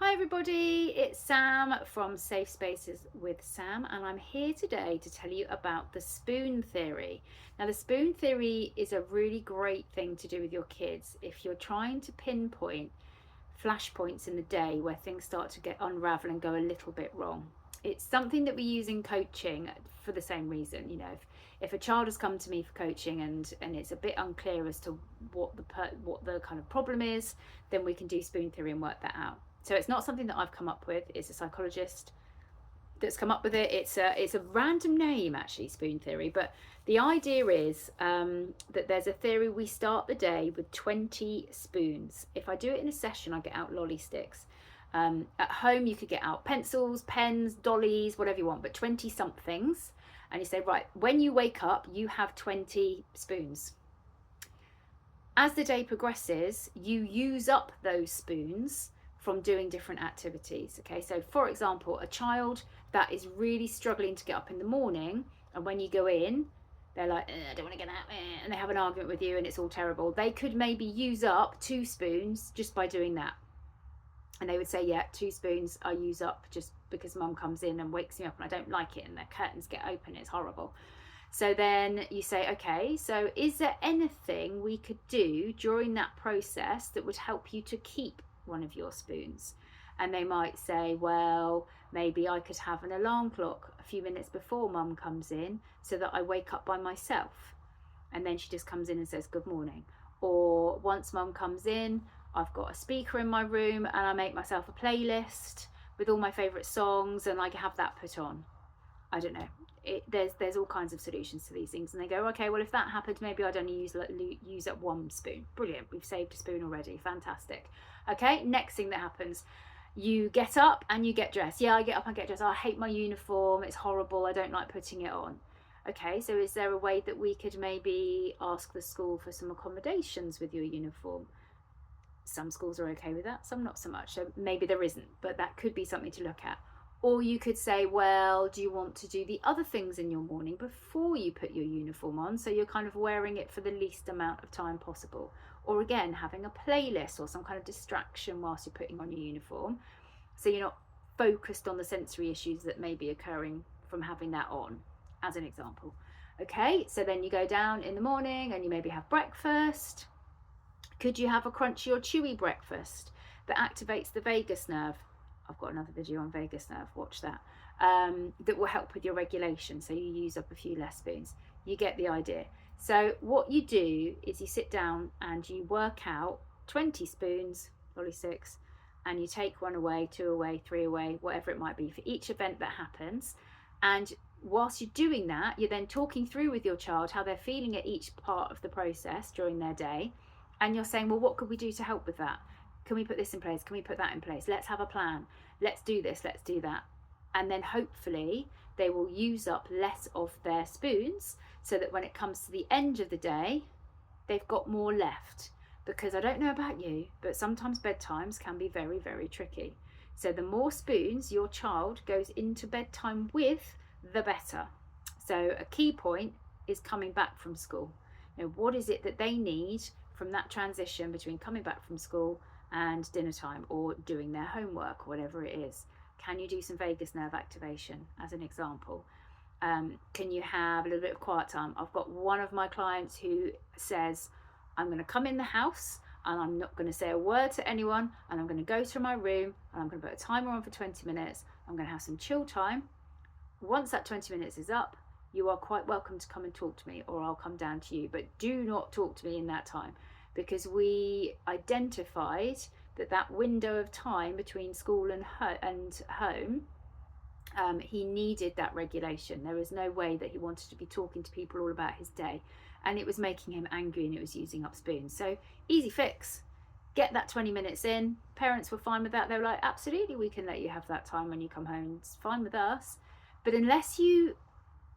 Hi everybody, it's Sam from Safe Spaces with Sam, and I'm here today to tell you about the spoon theory. Now, the spoon theory is a really great thing to do with your kids if you're trying to pinpoint flashpoints in the day where things start to get unravel and go a little bit wrong. It's something that we use in coaching for the same reason. If a child has come to me for coaching and it's a bit unclear as to what the kind of problem is, then we can do spoon theory and work that out. So it's not something that I've come up with. It's a psychologist that's come up with it. It's a random name, actually, spoon theory. But the idea is that there's a theory. We start the day with 20 spoons. If I do it in a session, I get out lolly sticks. At home, you could get out pencils, pens, dollies, whatever you want, but 20 somethings. And you say, right, when you wake up, you have 20 spoons. As the day progresses, you use up those spoons from doing different activities. Okay, so for example, a child that is really struggling to get up in the morning, and when you go in, they're like, I don't want to get out, and they have an argument with you and it's all terrible. They could maybe use up 2 spoons just by doing that. And they would say, yeah, 2 spoons I use up just because mum comes in and wakes me up and I don't like it and the curtains get open, it's horrible. So then you say, okay, so is there anything we could do during that process that would help you to keep one of your spoons? And they might say, well, maybe I could have an alarm clock a few minutes before mum comes in so that I wake up by myself. And then she just comes in and says, good morning. Or once mum comes in, I've got a speaker in my room and I make myself a playlist with all my favourite songs and I have that put on. I don't know. There's all kinds of solutions to these things, and they go, okay, well, if that happens, maybe I'd only use up 1 spoon. Brilliant, we've saved a spoon already. Fantastic. Okay, next thing that happens, you get up and you get dressed. Yeah, I get up and get dressed. I hate my uniform, it's horrible, I don't like putting it on. Okay, so is there a way that we could maybe ask the school for some accommodations with your uniform? Some schools are okay with that, some not so much. So maybe there isn't, but that could be something to look at. Or you could say, well, do you want to do the other things in your morning before you put your uniform on? So you're kind of wearing it for the least amount of time possible. Or again, having a playlist or some kind of distraction whilst you're putting on your uniform. So you're not focused on the sensory issues that may be occurring from having that on, as an example. Okay, so then you go down in the morning and you maybe have breakfast. Could you have a crunchy or chewy breakfast that activates the vagus nerve? I've got another video on vagus nerve, watch that. That will help with your regulation, so you use up a few less spoons. You get the idea. So what you do is you sit down and you work out 20 spoons, lolly sticks, and you take 1 away, 2 away, 3 away, whatever it might be for each event that happens. And whilst you're doing that, you're then talking through with your child how they're feeling at each part of the process during their day. And you're saying, well, what could we do to help with that? Can we put this in place? Can we put that in place? Let's have a plan. Let's do this. Let's do that. And then hopefully they will use up less of their spoons so that when it comes to the end of the day, they've got more left. Because I don't know about you, but sometimes bedtimes can be very, very tricky. So the more spoons your child goes into bedtime with, the better. So a key point is coming back from school. What is it that they need from that transition between coming back from school and dinner time or doing their homework, whatever it is? Can you do some vagus nerve activation as an example? Can you have a little bit of quiet time? I've got one of my clients who says, I'm going to come in the house and I'm not going to say a word to anyone, and I'm going to go to my room and I'm going to put a timer on for 20 minutes. I'm going to have some chill time. Once that 20 minutes is up, you are quite welcome to come and talk to me, or I'll come down to you, but do not talk to me in that time, because we identified that window of time between school and home, he needed that regulation. There was no way that he wanted to be talking to people all about his day, and it was making him angry and it was using up spoons. So easy fix, get that 20 minutes in. Parents were fine with that. They were like, absolutely, we can let you have that time when you come home, it's fine with us. But unless you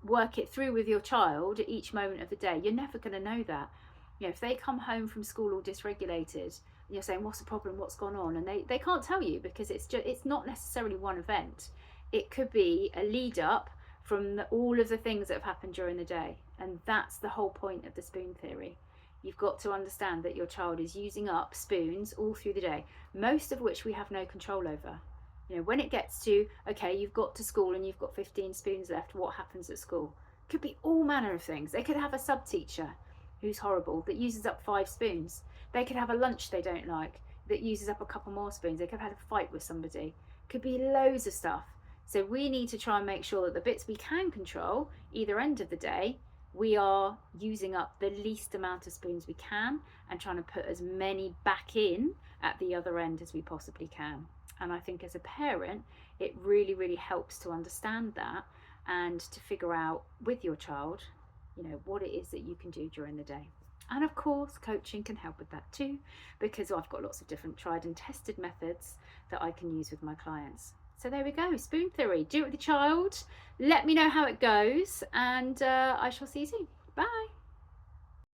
work it through with your child at each moment of the day, you're never going to know that. If they come home from school all dysregulated and you're saying, what's the problem, what's gone on, and they can't tell you, because it's not necessarily one event. It could be a lead up from all of the things that have happened during the day, and that's the whole point of the spoon theory. You've got to understand that your child is using up spoons all through the day, most of which we have no control over. You know, when it gets to, okay, you've got to school and you've got 15 spoons left, what happens at school? Could be all manner of things. They could have a sub teacher who's horrible that uses up 5 spoons. They could have a lunch they don't like that uses up a couple more spoons. They could have had a fight with somebody. Could be loads of stuff. So we need to try and make sure that the bits we can control, either end of the day, we are using up the least amount of spoons we can and trying to put as many back in at the other end as we possibly can. And I think as a parent, it really, really helps to understand that and to figure out with your child, you know, what it is that you can do during the day. And of course, coaching can help with that too, because I've got lots of different tried and tested methods that I can use with my clients. So there we go, spoon theory. Do it with your child. Let me know how it goes, and I shall see you soon. Bye.